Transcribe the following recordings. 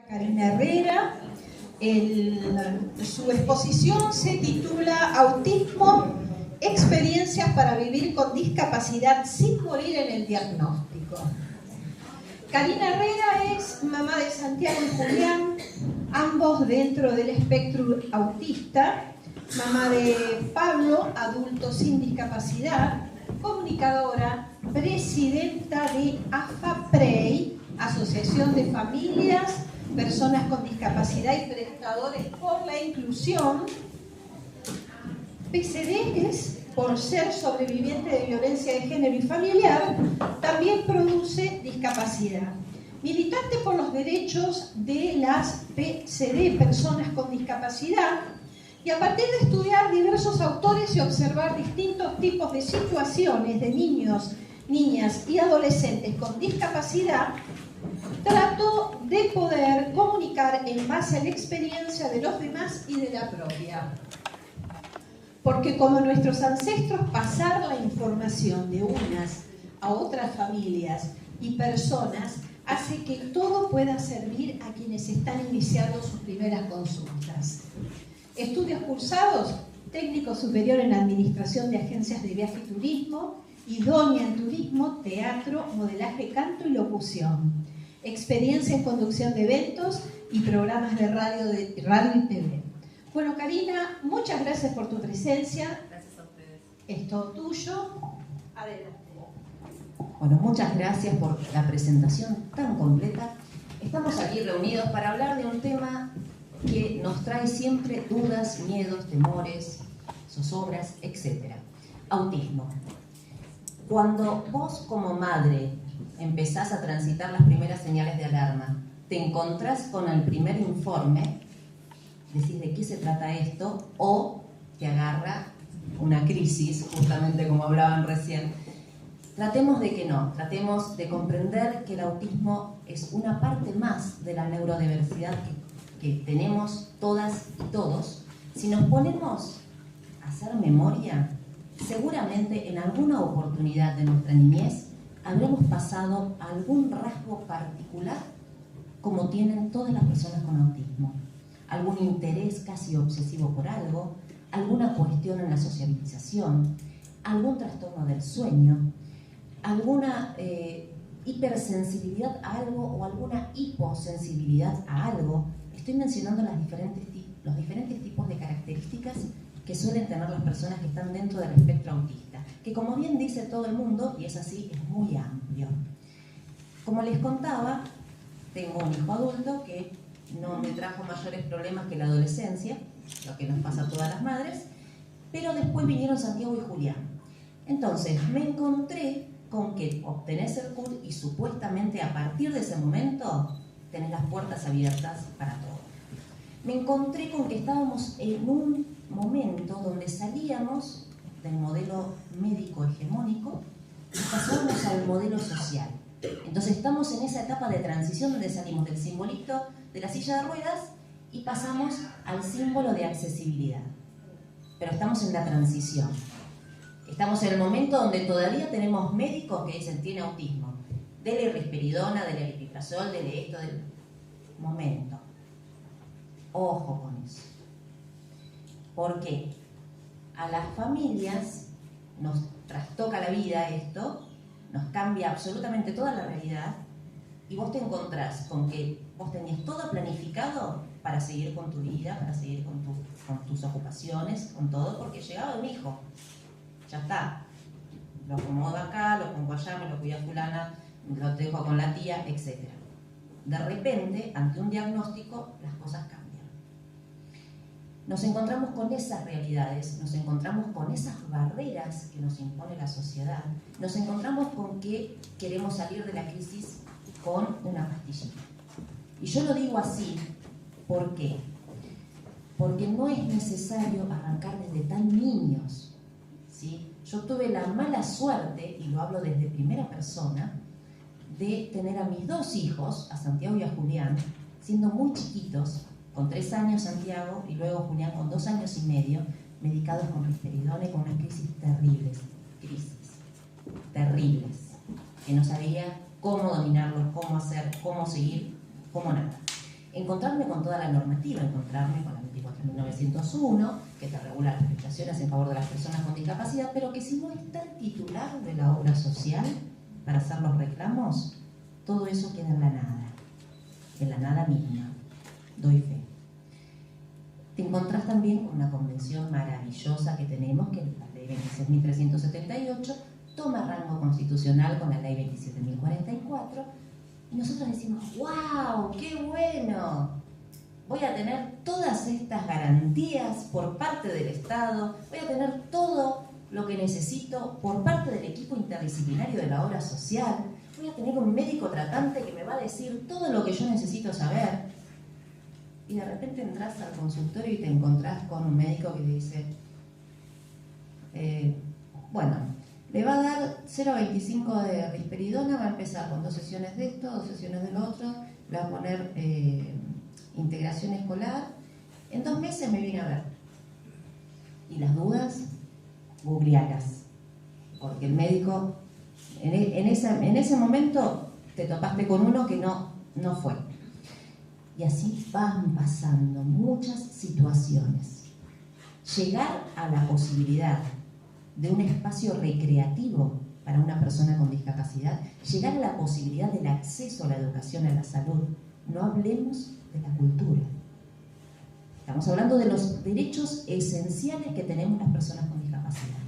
Karina Herrera. Su exposición se titula Autismo, experiencias para vivir con discapacidad sin morir en el diagnóstico. Karina Herrera es mamá de Santiago y Julián, ambos dentro del espectro autista, mamá de Pablo, adulto sin discapacidad, comunicadora, presidenta de AFAPREI, Asociación de Familias, Personas con Discapacidad y Prestadores por la Inclusión. PCDs, por ser sobreviviente de violencia de género y familiar, también produce discapacidad. Militante por los derechos de las PCD, personas con discapacidad, y a partir de estudiar diversos autores y observar distintos tipos de situaciones de niños, niñas y adolescentes con discapacidad, trato de poder comunicar en base a la experiencia de los demás y de la propia. Porque como nuestros ancestros, pasar la información de unas a otras familias y personas hace que todo pueda servir a quienes están iniciando sus primeras consultas. Estudios cursados, técnico superior en administración de agencias de viaje y turismo, idónea en turismo, teatro, modelaje, canto y locución. Experiencia en conducción de eventos y programas de radio y TV. Bueno, Karina, muchas gracias por tu presencia. Gracias a ustedes. Es todo tuyo. Adelante. Bueno, muchas gracias por la presentación tan completa. Estamos aquí reunidos para hablar de un tema que nos trae siempre dudas, miedos, temores, zozobras, etc. Autismo. Cuando vos como madre empezás a transitar las primeras señales de alarma, te encontrás con el primer informe, decís de qué se trata esto, o te agarra una crisis, justamente como hablaban recién. Tratemos de que no, tratemos de comprender que el autismo es una parte más de la neurodiversidad que tenemos todas y todos. Si nos ponemos a hacer memoria, seguramente en alguna oportunidad de nuestra niñez habremos pasado algún rasgo particular como tienen todas las personas con autismo. Algún interés casi obsesivo por algo, alguna cuestión en la sociabilización, algún trastorno del sueño, alguna hipersensibilidad a algo o alguna hiposensibilidad a algo. Estoy mencionando los diferentes tipos de características que suelen tener las personas que están dentro del espectro autista, que como bien dice todo el mundo, y es así, es muy amplio. Como les contaba, tengo un hijo adulto que no me trajo mayores problemas que la adolescencia, lo que nos pasa a todas las madres, pero después vinieron Santiago y Julián. Entonces me encontré con que obtenés el CUT y supuestamente a partir de ese momento tenés las puertas abiertas para todo. Me encontré con que estábamos en un momento donde salíamos del modelo médico hegemónico y pasábamos al modelo social. Entonces estamos en esa etapa de transición donde salimos del simbolito de la silla de ruedas y pasamos al símbolo de accesibilidad. Pero estamos en la transición. Estamos en el momento donde todavía tenemos médicos que dicen tiene autismo. Dele risperidona, dele aripiprazol, dele esto, del momento. Ojo con eso. Porque a las familias nos trastoca la vida esto, nos cambia absolutamente toda la realidad y vos te encontrás con que vos tenías todo planificado para seguir con tu vida, para seguir con tus ocupaciones, con todo, porque llegaba un hijo. Ya está. Lo acomodo acá, lo pongo allá, me lo cuida fulana, lo dejo con la tía, etc. De repente, ante un diagnóstico, las cosas cambian. Nos encontramos con esas realidades, nos encontramos con esas barreras que nos impone la sociedad, nos encontramos con que queremos salir de la crisis con una pastillita. Y yo lo digo así, ¿por qué? Porque no es necesario arrancar desde tan niños, ¿sí? Yo tuve la mala suerte, y lo hablo desde primera persona, de tener a mis dos hijos, a Santiago y a Julián, siendo muy chiquitos, con 3 años Santiago y luego Julián con 2 años y medio, medicados con risperidona y con unas crisis terribles, que no sabía cómo dominarlos, cómo hacer, cómo seguir, cómo nada. encontrarme con toda la normativa, encontrarme con la 24.901, que te regula las prestaciones en favor de las personas con discapacidad, pero que si no está el titular de la obra social para hacer los reclamos, todo eso queda en la nada misma, doy fe. Te encontrás también con una convención maravillosa que tenemos, que es la ley 26.378, toma rango constitucional con la ley 27.044, y nosotros decimos, ¡wow! ¡Qué bueno! Voy a tener todas estas garantías por parte del Estado, voy a tener todo lo que necesito por parte del equipo interdisciplinario de la obra social, voy a tener un médico tratante que me va a decir todo lo que yo necesito saber. Y de repente entras al consultorio y te encontrás con un médico que dice, bueno, le va a dar 0,25 de risperidona, va a empezar con 2 sesiones de esto, 2 sesiones del otro, le va a poner integración escolar, en 2 meses me viene a ver. Y las dudas, googlealas, porque el médico, en ese momento te topaste con uno que no fue. Y así van pasando muchas situaciones. Llegar a la posibilidad de un espacio recreativo para una persona con discapacidad, llegar a la posibilidad del acceso a la educación, a la salud. No hablemos de la cultura. Estamos hablando de los derechos esenciales que tenemos las personas con discapacidad.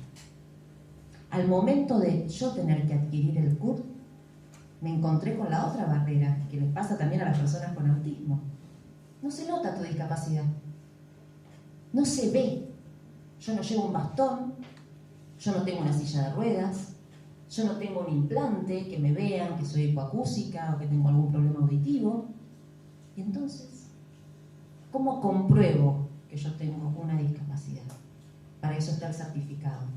Al momento de yo tener que adquirir el CUT, me encontré con la otra barrera que les pasa también a las personas con autismo. No se nota tu discapacidad. No se ve. Yo no llevo un bastón, yo no tengo una silla de ruedas, yo no tengo un implante que me vean que soy hipoacúsica o que tengo algún problema auditivo. Y entonces, ¿cómo compruebo que yo tengo una discapacidad? Para eso está el certificado.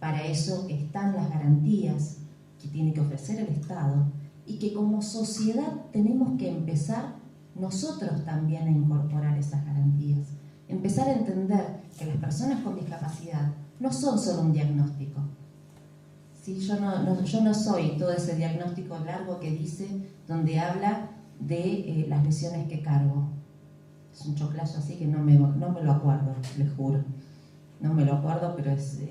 Para eso están las garantías que tiene que ofrecer el Estado y que como sociedad tenemos que empezar nosotros también a incorporar esas garantías. Empezar a entender que las personas con discapacidad no son solo un diagnóstico. ¿Sí? Yo no soy todo ese diagnóstico largo que dice, donde habla de las lesiones que cargo. Es un choclazo así que no me lo acuerdo, les juro. No me lo acuerdo, pero es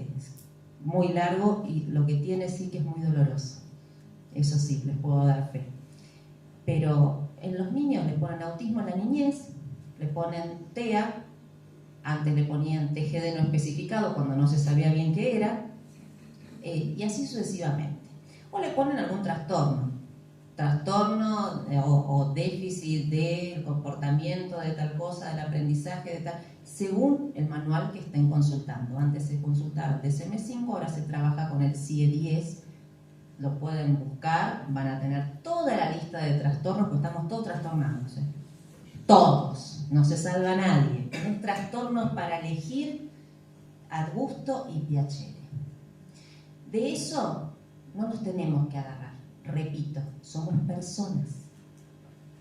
muy largo y lo que tiene sí que es muy doloroso. Eso sí, les puedo dar fe. Pero en los niños le ponen autismo en la niñez, le ponen TEA, antes le ponían TGD no especificado cuando no se sabía bien qué era, y así sucesivamente. O le ponen algún trastorno o déficit del comportamiento de tal cosa, del aprendizaje de tal, según el manual que estén consultando. Antes se consultaba el DSM-5, ahora se trabaja con el CIE-10, lo pueden buscar, van a tener toda la lista de trastornos, porque estamos todos trastornados, ¿eh? Todos, no se salva nadie. Tenés trastornos para elegir a gusto y piacere. De eso no nos tenemos que agarrar. Repito, somos personas.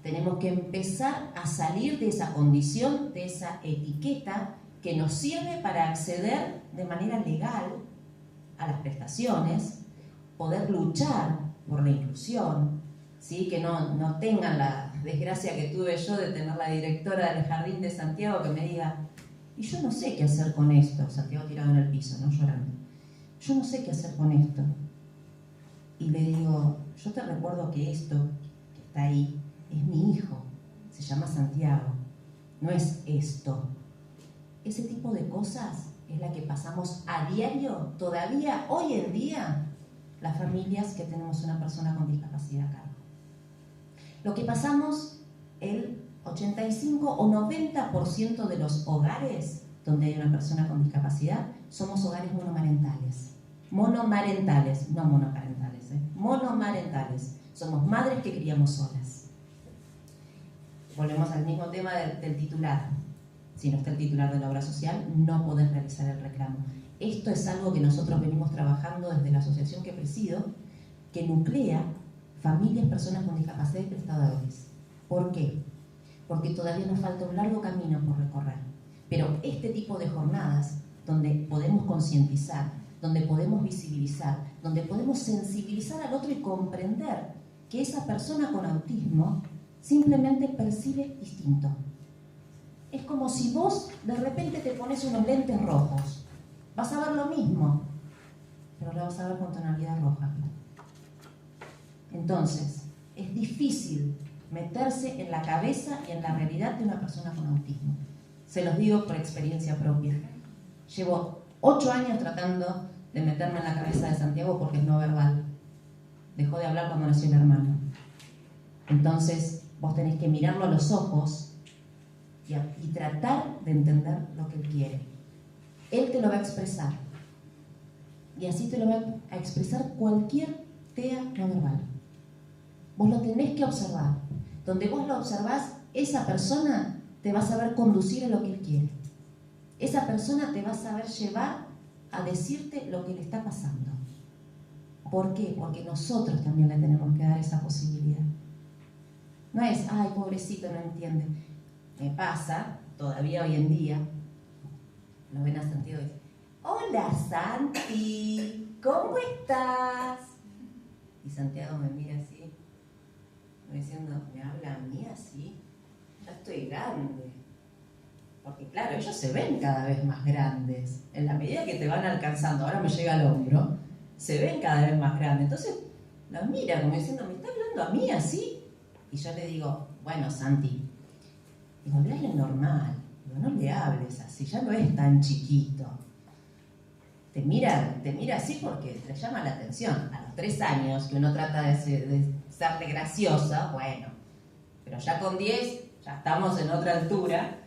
Tenemos que empezar a salir de esa condición, de esa etiqueta que nos sirve para acceder de manera legal a las prestaciones, poder luchar por la inclusión, ¿sí? Que no tengan la desgracia que tuve yo de tener la directora del Jardín de Santiago que me diga, y yo no sé qué hacer con esto, Santiago tirado en el piso, ¿no? Llorando. Yo no sé qué hacer con esto. Y le digo, yo te recuerdo que esto que está ahí es mi hijo, se llama Santiago, no es esto. Ese tipo de cosas es la que pasamos a diario, todavía hoy en día, las familias que tenemos una persona con discapacidad a cargo. Lo que pasamos el 85 o 90% de los hogares donde hay una persona con discapacidad somos hogares monomarentales. Monomarentales, no monoparentales, monomarentales. Somos madres que criamos solas. Volvemos al mismo tema del titular. Si no está el titular de la obra social, no podés realizar el reclamo. Esto es algo que nosotros venimos trabajando desde la asociación que presido, que nuclea familias, personas con discapacidad y prestadores. ¿Por qué? Porque todavía nos falta un largo camino por recorrer. Pero este tipo de jornadas, donde podemos concientizar, donde podemos visibilizar, donde podemos sensibilizar al otro y comprender que esa persona con autismo simplemente percibe distinto. Es como si vos de repente te pones unos lentes rojos. Vas a ver lo mismo, pero lo vas a ver con tonalidad roja. Entonces, es difícil meterse en la cabeza y en la realidad de una persona con autismo. Se los digo por experiencia propia. Llevo 8 años tratando de meterme en la cabeza de Santiago porque es no verbal. Dejó de hablar cuando nació el hermano. Entonces, vos tenés que mirarlo a los ojos y tratar de entender lo que él quiere. Él te lo va a expresar. Y así te lo va a expresar cualquier TEA no verbal. Vos lo tenés que observar. Donde vos lo observás, esa persona te va a saber conducir a lo que él quiere. Esa persona te va a saber llevar a decirte lo que le está pasando. ¿Por qué? Porque nosotros también le tenemos que dar esa posibilidad. No es, ay, pobrecito, no entiende. Me pasa, todavía hoy en día, lo ven a Santiago y dicen, hola Santi, ¿cómo estás? Y Santiago me mira así, diciendo, ¿me habla a mí así? Ya estoy grande. Porque claro, ellos se ven cada vez más grandes. En la medida que te van alcanzando, ahora me llega al hombro, se ven cada vez más grandes. Entonces, los mira como diciendo, ¿me está hablando a mí así? Y yo le digo, bueno, Santi, digo, hablale normal, digo, no le hables así, ya no es tan chiquito. Te mira así porque le llama la atención. A los 3 años que uno trata de serle graciosa, bueno, pero ya con 10 ya estamos en otra altura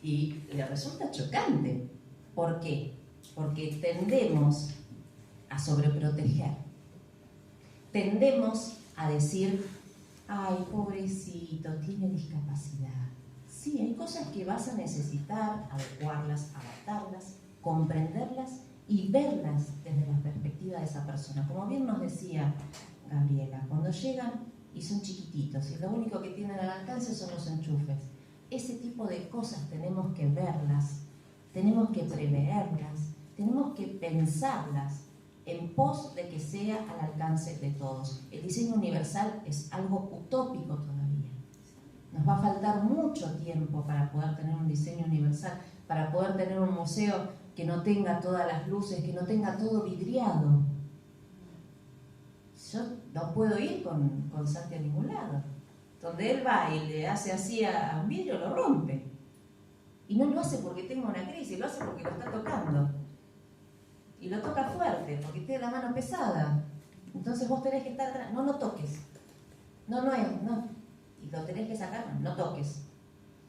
y le resulta chocante. ¿Por qué? Porque tendemos a sobreproteger. Tendemos a decir, ay, pobrecito, tiene discapacidad. Sí, hay cosas que vas a necesitar adecuarlas, adaptarlas, comprenderlas y verlas desde la perspectiva de esa persona. Como bien nos decía Gabriela, cuando llegan y son chiquititos y lo único que tienen al alcance son los enchufes. Ese tipo de cosas tenemos que verlas, tenemos que preverlas, tenemos que pensarlas en pos de que sea al alcance de todos. El diseño universal es algo utópico todavía. Nos va a faltar mucho tiempo para poder tener un diseño universal, para poder tener un museo que no tenga todas las luces, que no tenga todo vidriado. Yo no puedo ir con Santi a ningún lado. Donde él va y le hace así a un vidrio, lo rompe. Y no lo hace porque tenga una crisis, lo hace porque lo está tocando. Y lo toca fuerte, porque tiene la mano pesada. Entonces vos tenés que estar atrás. No toques. No. Y lo tenés que sacar, no toques.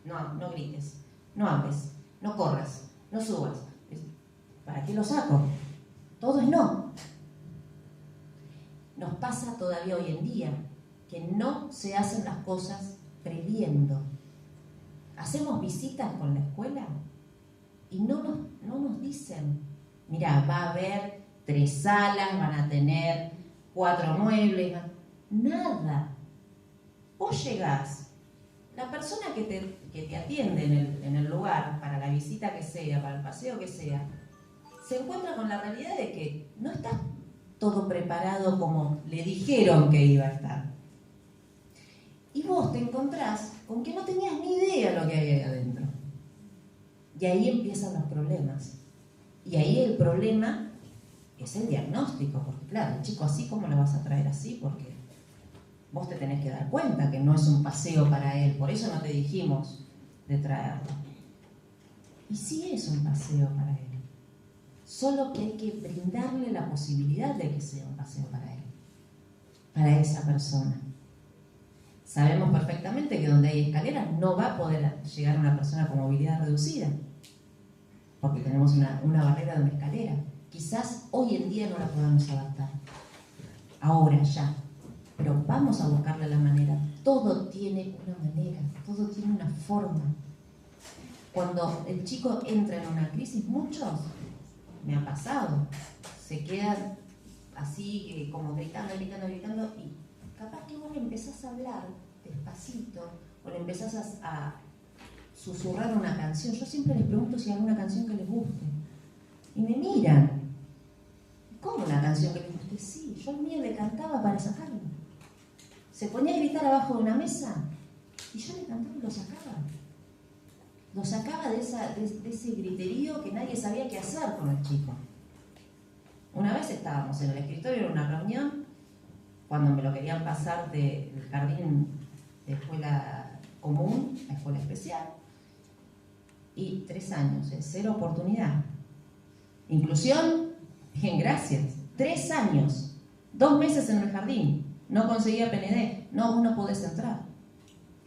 No grites. No hables. No corras. No subas. ¿Para qué lo saco? Todo es no. Nos pasa todavía hoy en día que no se hacen las cosas previendo. Hacemos visitas con la escuela y no nos dicen, mira, va a haber 3 salas, van a tener 4 muebles, nada. Vos llegás, la persona que te atiende en el lugar, para la visita que sea, para el paseo que sea, se encuentra con la realidad de que no está todo preparado como le dijeron que iba a estar. Y vos te encontrás con que no tenías ni idea lo que hay ahí adentro. Y ahí empiezan los problemas. Y ahí el problema es el diagnóstico, porque claro, el chico así, ¿cómo lo vas a traer así? Porque vos te tenés que dar cuenta que no es un paseo para él, por eso no te dijimos de traerlo. Y sí es un paseo para él, solo que hay que brindarle la posibilidad de que sea un paseo para él, para esa persona. Sabemos perfectamente que donde hay escaleras no va a poder llegar una persona con movilidad reducida, porque tenemos una barrera de una escalera. Quizás hoy en día no la podamos adaptar, ahora ya, pero vamos a buscarle la manera. Todo tiene una manera, todo tiene una forma. Cuando el chico entra en una crisis, muchos, me ha pasado, se quedan así como gritando, y capaz que vos le empezás a hablar despacito o le empezás a susurrar una canción. Yo siempre les pregunto si hay alguna canción que les guste y me miran. ¿Cómo una canción que les guste? Sí, yo al mío le cantaba para sacarlo. Se ponía a gritar abajo de una mesa Y yo le cantaba y lo sacaba. Lo sacaba de ese griterío que nadie sabía qué hacer con el chico. Una vez estábamos en el escritorio en una reunión, cuando me lo querían pasar del jardín de escuela común a escuela especial, y 3 años, 0 oportunidad. Inclusión, bien, gracias. 3 años, 2 meses en el jardín, no conseguía PND, no, vos no podés entrar.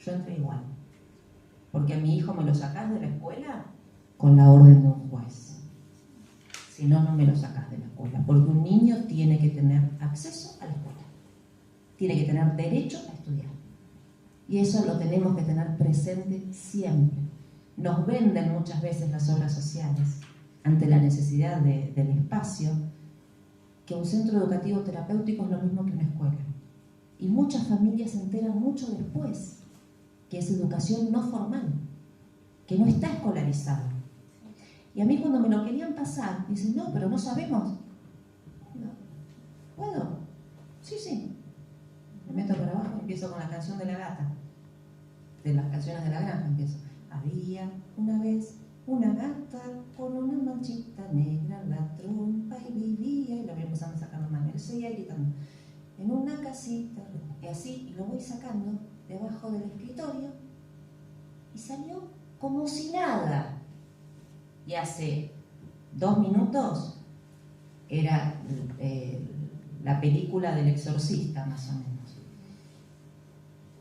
Yo entré igual, porque a mi hijo me lo sacás de la escuela con la orden de un juez. Si no, no me lo sacás de la escuela, porque un niño tiene que tener acceso a la escuela, tiene que tener derecho a estudiar. Y eso lo tenemos que tener presente siempre. Nos venden muchas veces las obras sociales, ante la necesidad del espacio, que un centro educativo terapéutico es lo mismo que una escuela. Y muchas familias se enteran mucho después que es educación no formal, que no está escolarizada. Y a mí cuando me lo querían pasar, dicen, no, pero no sabemos. No. ¿Puedo? Sí. Me meto para abajo, empiezo con la canción de la gata. De las canciones de la granja empiezo. Había una vez una gata con una manchita negra en la trompa y vivía, y lo voy empezando a sacar la mano, y seguía gritando, en una casita, y así, y lo voy sacando debajo del escritorio, y salió como si nada. Y hace 2 minutos era la película del exorcista, más o menos.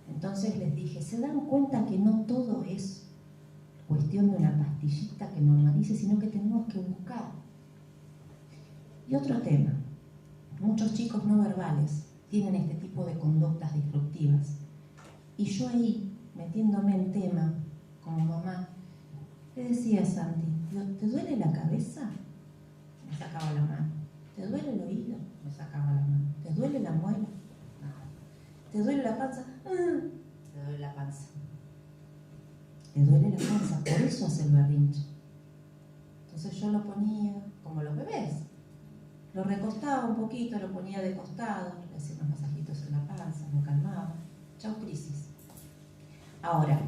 Entonces les dije, ¿se dan cuenta que no todo es cuestión de una pastillita que normalice, sino que tenemos que buscar? Y otro tema, muchos chicos no verbales tienen este tipo de conductas disruptivas. Y yo ahí, metiéndome en tema, como mamá, le decía a Santi, ¿te duele la cabeza? Me sacaba la mano. ¿Te duele el oído? Me sacaba la mano. ¿Te duele la muela? No. ¿Te duele la panza? Te duele la panza. Le duele la panza, por eso hace el berrinche. Entonces yo lo ponía como los bebés. Lo recostaba un poquito, lo ponía de costado, le hacía unos masajitos en la panza, lo calmaba. Chau crisis. Ahora,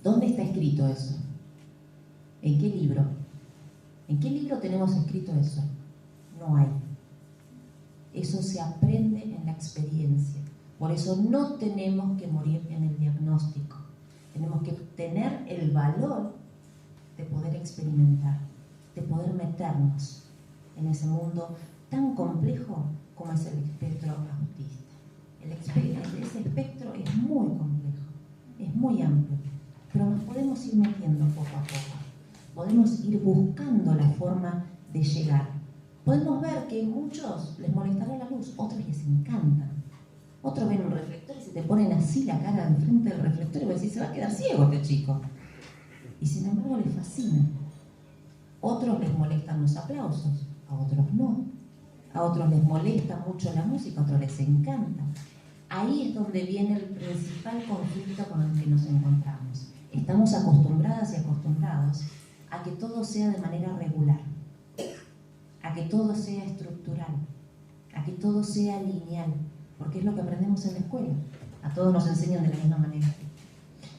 ¿dónde está escrito eso? ¿En qué libro? ¿En qué libro tenemos escrito eso? No hay. Eso se aprende en la experiencia. Por eso no tenemos que morir en el diagnóstico. Tenemos que tener el valor de poder experimentar, de poder meternos en ese mundo tan complejo como es el espectro autista. Ese espectro es muy complejo, es muy amplio, pero nos podemos ir metiendo poco a poco. Podemos ir buscando la forma de llegar. Podemos ver que a muchos les molestará la luz, otros les encanta. Otros ven un reflector y se te ponen así la cara enfrente del reflector y vos decís, se va a quedar ciego este chico. Y sin embargo les fascina. Otros les molestan los aplausos, a otros no. A otros les molesta mucho la música, a otros les encanta. Ahí es donde viene el principal conflicto con el que nos encontramos. Estamos acostumbradas y acostumbrados a que todo sea de manera regular, a que todo sea estructural, a que todo sea lineal, porque es lo que aprendemos en la escuela. A todos nos enseñan de la misma manera.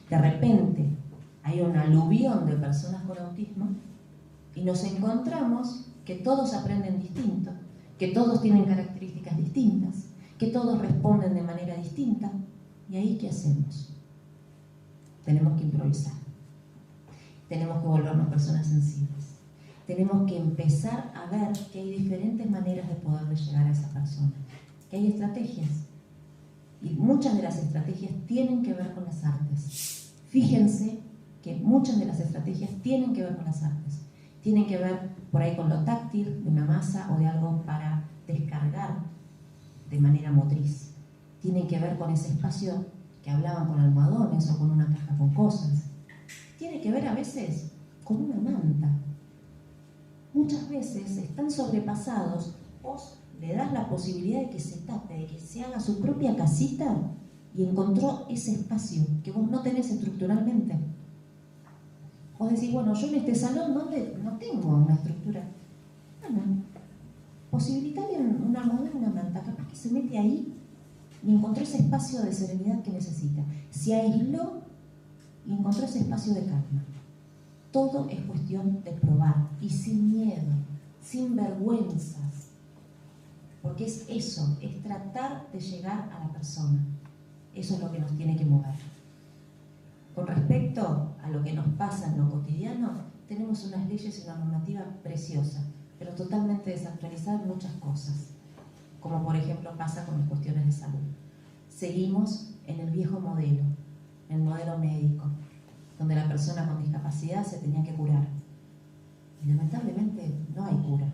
De repente hay un aluvión de personas con autismo y nos encontramos que todos aprenden distinto, que todos tienen características distintas, que todos responden de manera distinta. ¿Y ahí qué hacemos? Tenemos que improvisar. Tenemos que volvernos personas sensibles. Tenemos que empezar a ver que hay diferentes maneras de poder llegar a esa persona, que hay estrategias. Y muchas de las estrategias tienen que ver con las artes. Fíjense que muchas de las estrategias tienen que ver con las artes. Tienen que ver por ahí con lo táctil, de una masa o de algo para descargar de manera motriz. Tienen que ver con ese espacio que hablaban con almohadones o con una caja con cosas. Tiene que ver a veces con una manta. Muchas veces están sobrepasados. Vos le das la posibilidad de que se tape, de que se haga su propia casita y encontró ese espacio que vos no tenés estructuralmente. Vos decís, bueno, yo en este salón no tengo una estructura. Bueno, posibilitarle un almohadón, una manta, capaz que se mete ahí ni encontró ese espacio de serenidad que necesita. Se aisló y encontró ese espacio de calma. Todo es cuestión de probar y sin miedo, sin vergüenzas, porque es eso, es tratar de llegar a la persona. Eso es lo que nos tiene que mover. Con respecto a lo que nos pasa en lo cotidiano, tenemos unas leyes y una normativa preciosa, pero totalmente desactualizada en muchas cosas, como por ejemplo pasa con las cuestiones de salud. Seguimos en el viejo modelo, en el modelo médico, donde la persona con discapacidad se tenía que curar. Y lamentablemente no hay cura.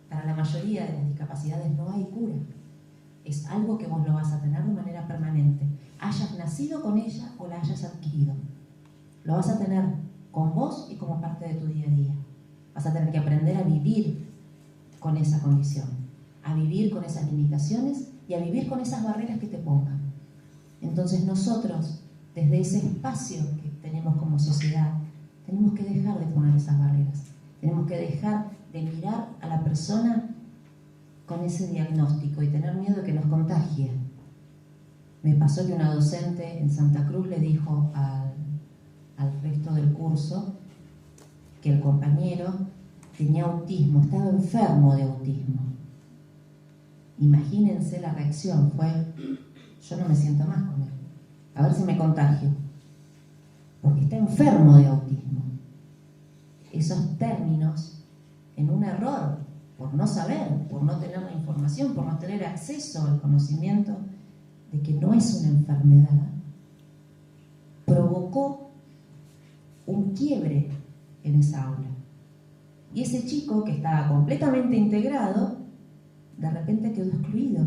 Para la mayoría de las discapacidades no hay cura. Es algo que vos lo vas a tener de manera permanente, hayas nacido con ella o la hayas adquirido. Lo vas a tener con vos y como parte de tu día a día. Vas a tener que aprender a vivir con esa condición, a vivir con esas limitaciones y a vivir con esas barreras que te pongan. Entonces nosotros, desde ese espacio que tenemos como sociedad, tenemos que dejar de poner esas barreras. Tenemos que dejar de mirar a la persona con ese diagnóstico y tener miedo de que nos contagie. Me pasó que una docente en Santa Cruz le dijo al resto del curso que el compañero tenía autismo, estaba enfermo de autismo. Imagínense la reacción, fue: yo no me siento más con él, a ver si me contagio, porque está enfermo de autismo. Esos términos, en un error, por no saber, por no tener la información, por no tener acceso al conocimiento de que no es una enfermedad, provocó un quiebre en esa aula. Y ese chico que estaba completamente integrado, de repente quedó excluido.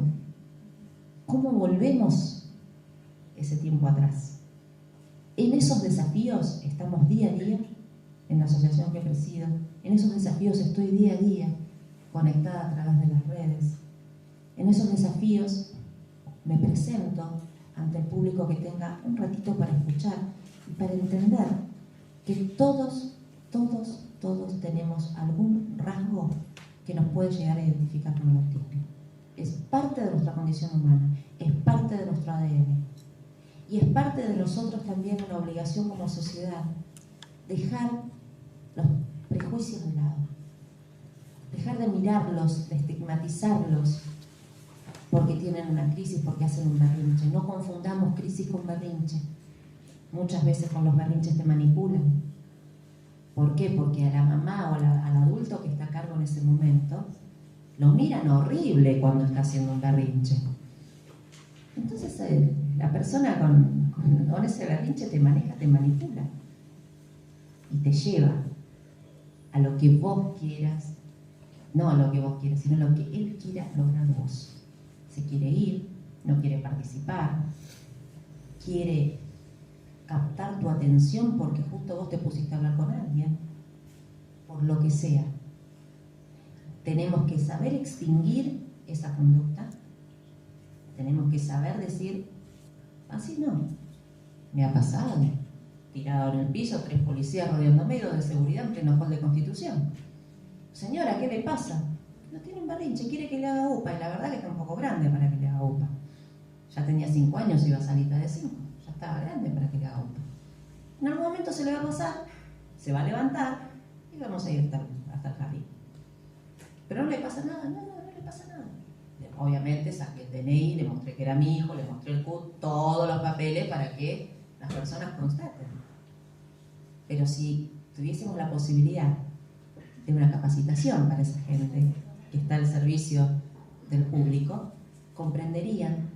¿Cómo volvemos ese tiempo atrás? En esos desafíos estamos día a día, en la asociación que presido. En esos desafíos estoy día a día, conectada a través de las redes. En esos desafíos me presento ante el público que tenga un ratito para escuchar y para entender que todos tenemos algún rasgo que nos puede llegar a identificar con el autismo. Es parte de nuestra condición humana, es parte de nuestro ADN. Y es parte de nosotros también una obligación como sociedad, dejar los prejuicios de lado, dejar de mirarlos, de estigmatizarlos porque tienen una crisis, porque hacen un berrinche. No confundamos crisis con berrinche. Muchas veces con los berrinches te manipulan. ¿Por qué? Porque a la mamá o al adulto que está a cargo en ese momento lo miran horrible cuando está haciendo un berrinche. Entonces la persona con ese berrinche te maneja, te manipula y te lleva a lo que vos quieras, no a lo que vos quieras, sino a lo que él quiera lograr vos. Se quiere ir, no quiere participar, quiere captar tu atención porque justo vos te pusiste a hablar con alguien, por lo que sea. Tenemos que saber extinguir esa conducta, tenemos que saber decir: así no, me ha pasado, tirado en el piso, 3 policías rodeándome y 2 de seguridad en pleno hall de Constitución. Señora, ¿qué le pasa? No tiene un berrinche, quiere que le haga UPA, y la verdad que está un poco grande para que le haga UPA. Ya tenía 5 años y iba a salir de 5, ya estaba grande para que le haga UPA. En algún momento se le va a pasar, se va a levantar y vamos a ir hasta el jardín. Pero no le pasa nada, no le pasa nada. Obviamente saqué el DNI, le mostré que era mi hijo, le mostré el CUT, todos los papeles para que las personas constaten. Pero si tuviésemos la posibilidad de una capacitación para esa gente que está al servicio del público, comprenderían: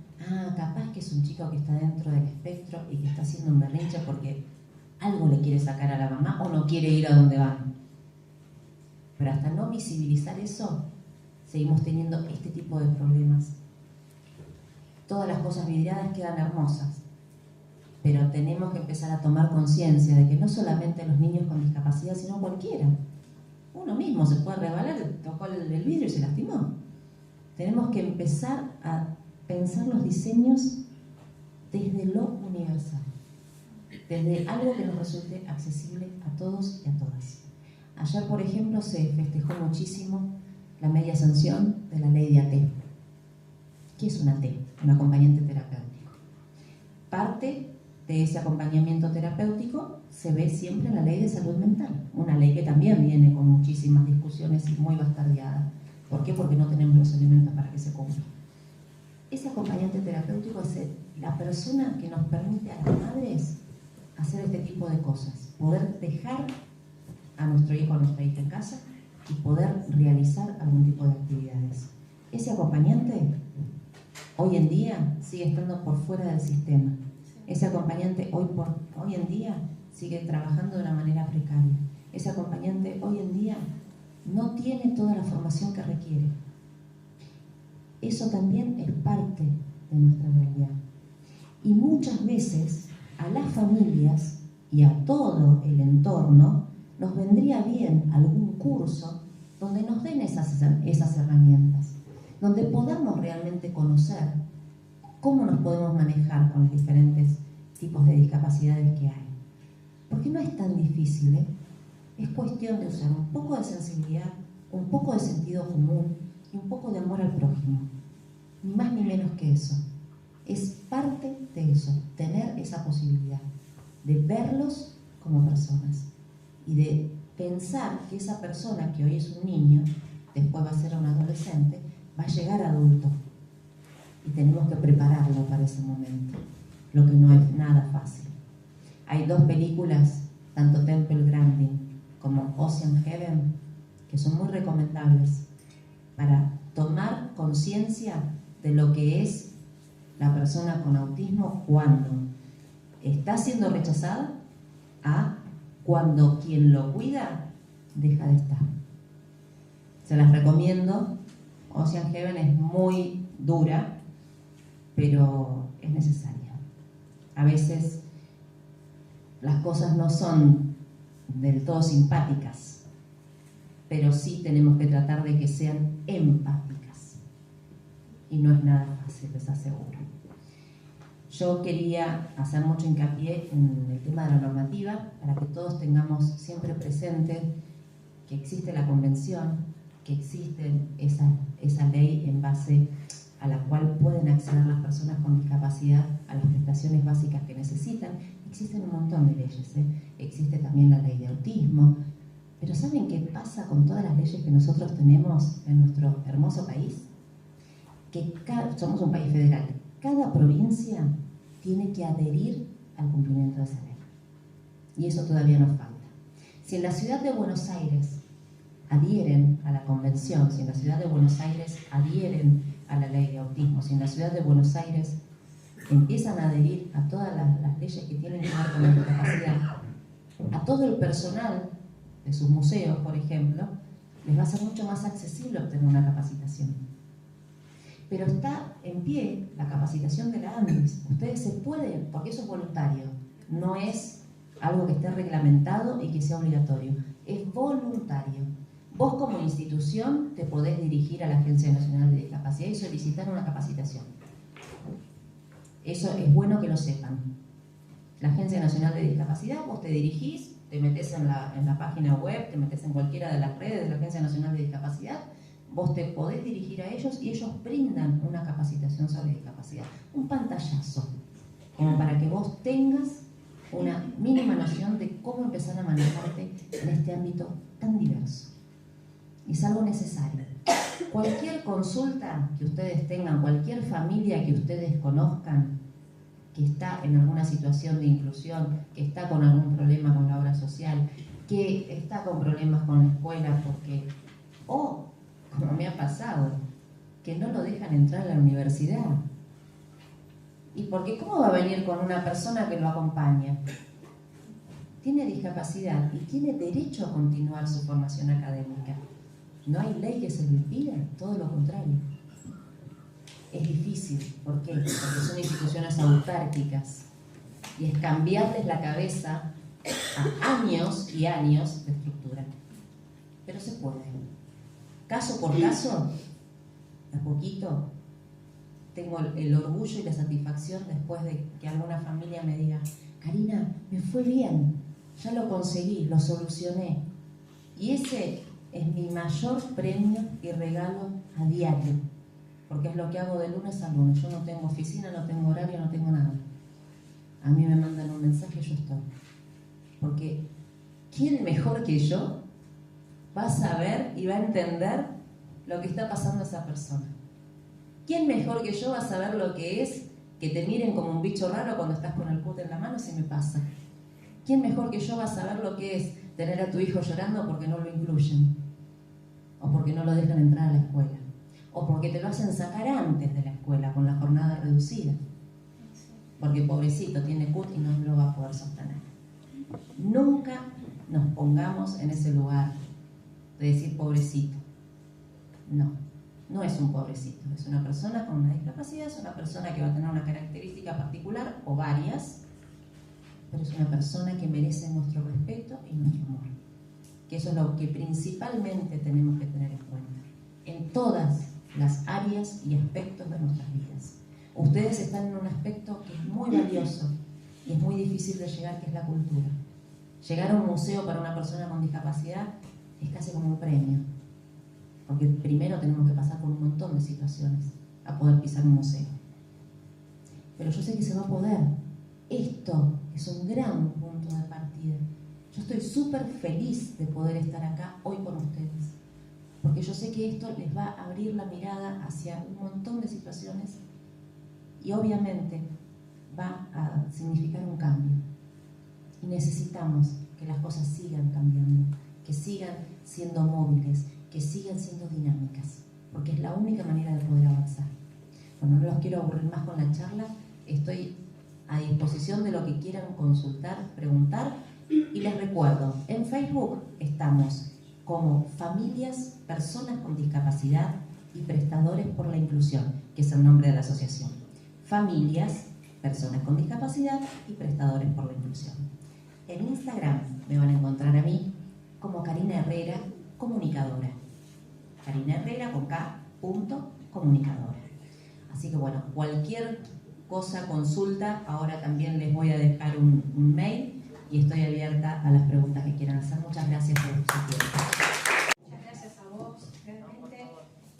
capaz que es un chico que está dentro del espectro y que está haciendo un berrinche porque algo le quiere sacar a la mamá o no quiere ir a donde van. Pero hasta no visibilizar eso, seguimos teniendo este tipo de problemas. Todas las cosas vidriadas quedan hermosas, pero tenemos que empezar a tomar conciencia de que no solamente los niños con discapacidad, sino cualquiera. Uno mismo se puede resbalar, tocó el vidrio y se lastimó. Tenemos que empezar a pensar los diseños desde lo universal, desde algo que nos resulte accesible a todos y a todas. Ayer, por ejemplo, se festejó muchísimo la media sanción de la ley de AT. ¿Qué es una T? Un acompañante terapéutico. Parte de ese acompañamiento terapéutico se ve siempre en la ley de salud mental, una ley que también viene con muchísimas discusiones y muy bastardeada. ¿Por qué? Porque no tenemos los elementos para que se cumpla. Ese acompañante terapéutico es la persona que nos permite a las madres hacer este tipo de cosas, poder dejar a nuestro hijo o a nuestra hija en casa y poder realizar algún tipo de actividades. Ese acompañante hoy en día sigue estando por fuera del sistema. Ese acompañante hoy en día sigue trabajando de una manera precaria. Ese acompañante hoy en día no tiene toda la formación que requiere. Eso también es parte de nuestra realidad. Y muchas veces a las familias y a todo el entorno nos vendría bien algún curso donde nos den esas herramientas, donde podamos realmente conocer cómo nos podemos manejar con los diferentes tipos de discapacidades que hay. Porque no es tan difícil, ¿eh? Es cuestión de usar un poco de sensibilidad, un poco de sentido común y un poco de amor al prójimo. Ni más ni menos que eso. Es parte de eso, tener esa posibilidad de verlos como personas y de pensar que esa persona que hoy es un niño, después va a ser un adolescente, va a llegar adulto y tenemos que prepararlo para ese momento, lo que no es nada fácil. Hay dos películas, tanto Temple Grandin como Ocean Heaven, que son muy recomendables para tomar conciencia de lo que es la persona con autismo cuando está siendo rechazada a cuando quien lo cuida deja de estar. Se las recomiendo. Ocean Heaven es muy dura, pero es necesaria. A veces las cosas no son del todo simpáticas, pero sí tenemos que tratar de que sean empáticas. Y no es nada fácil, les aseguro. Yo quería hacer mucho hincapié en el tema de la normativa, para que todos tengamos siempre presente que existe la convención, que existe esa ley en base a la cual pueden acceder las personas con discapacidad a las prestaciones básicas que necesitan. Existen un montón de leyes, ¿eh? Existe también la ley de autismo. Pero ¿saben qué pasa con todas las leyes que nosotros tenemos en nuestro hermoso país? Que somos un país federal. Cada provincia tiene que adherir al cumplimiento de esa ley. Y eso todavía nos falta. Si en la ciudad de Buenos Aires adhieren a la convención, si en la ciudad de Buenos Aires adhieren a la ley de autismo, si en la ciudad de Buenos Aires empiezan a adherir a todas las leyes que tienen que ver con la discapacidad, a todo el personal de sus museos, por ejemplo, les va a ser mucho más accesible obtener una capacitación. Pero está en pie la capacitación de la ANDIS. Ustedes se pueden, porque eso es voluntario, no es algo que esté reglamentado y que sea obligatorio, es voluntario. Vos como institución te podés dirigir a la Agencia Nacional de Discapacidad y solicitar una capacitación. Eso es bueno que lo sepan. La Agencia Nacional de Discapacidad, vos te dirigís, te metés en la página web, te metés en cualquiera de las redes de la Agencia Nacional de Discapacidad, vos te podés dirigir a ellos y ellos brindan una capacitación sobre discapacidad. Un pantallazo, como para que vos tengas una mínima noción de cómo empezar a manejarte en este ámbito tan diverso. Es algo necesario. Cualquier consulta que ustedes tengan, cualquier familia que ustedes conozcan, que está en alguna situación de inclusión, que está con algún problema con la obra social, que está con problemas con la escuela, porque, como me ha pasado, que no lo dejan entrar a la universidad. ¿Y porque cómo va a venir con una persona que lo acompaña? Tiene discapacidad y tiene derecho a continuar su formación académica. No hay ley que se lo impida, todo lo contrario. Es difícil, ¿por qué? Porque son instituciones autárquicas y es cambiarles la cabeza a años y años de estructura. Pero se puede. Caso por caso, a poquito, tengo el orgullo y la satisfacción después de que alguna familia me diga: Karina, me fue bien, ya lo conseguí, lo solucioné. Y ese es mi mayor premio y regalo a diario. porque es lo que hago de lunes a lunes. Yo no tengo oficina, no tengo horario, no tengo nada. A mí me mandan un mensaje y yo estoy. Porque ¿quién mejor que yo va a saber y va a entender lo que está pasando a esa persona? ¿Quién mejor que yo va a saber lo que es que te miren como un bicho raro cuando estás con el cúter en la mano? Si me pasa. ¿Quién mejor que yo va a saber lo que es tener a tu hijo llorando porque no lo incluyen? O porque no lo dejan entrar a la escuela. O porque te lo hacen sacar antes de la escuela con la jornada reducida. Porque pobrecito tiene CUT y no lo va a poder sostener. Nunca nos pongamos en ese lugar de decir pobrecito. No, no es un pobrecito. Es una persona con una discapacidad, es una persona que va a tener una característica particular o varias, pero es una persona que merece nuestro respeto y nuestro amor. Que eso es lo que principalmente tenemos que tener en cuenta en todas las áreas y aspectos de nuestras vidas. Ustedes están en un aspecto que es muy valioso y es muy difícil de llegar, que es la cultura. Llegar a un museo para una persona con discapacidad es casi como un premio, porque primero tenemos que pasar por un montón de situaciones a poder pisar un museo. Pero yo sé que se va a poder. Esto es un gran punto de partida. Yo estoy súper feliz de poder estar acá hoy con ustedes, porque yo sé que esto les va a abrir la mirada hacia un montón de situaciones y obviamente va a significar un cambio. Y necesitamos que las cosas sigan cambiando, que sigan siendo móviles, que sigan siendo dinámicas, porque es la única manera de poder avanzar. Bueno, no los quiero aburrir más con la charla, estoy a disposición de lo que quieran consultar, preguntar, y les recuerdo, en Facebook estamos como Familias, Personas con Discapacidad y Prestadores por la Inclusión, que es el nombre de la asociación. Familias, Personas con Discapacidad y Prestadores por la Inclusión. En Instagram me van a encontrar a mí como Karina Herrera, comunicadora. Karina Herrera con K, comunicadora. Así que bueno, cualquier cosa, consulta, ahora también les voy a dejar un mail y estoy abierta a las preguntas que quieran hacer. Muchas gracias por su tiempo. Muchas gracias a vos, realmente.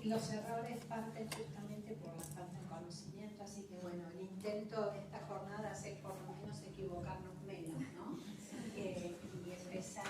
Y los errores parten justamente por la falta de conocimiento, así que bueno, el intento de esta jornada es por lo menos equivocarnos menos, ¿no? Y expresar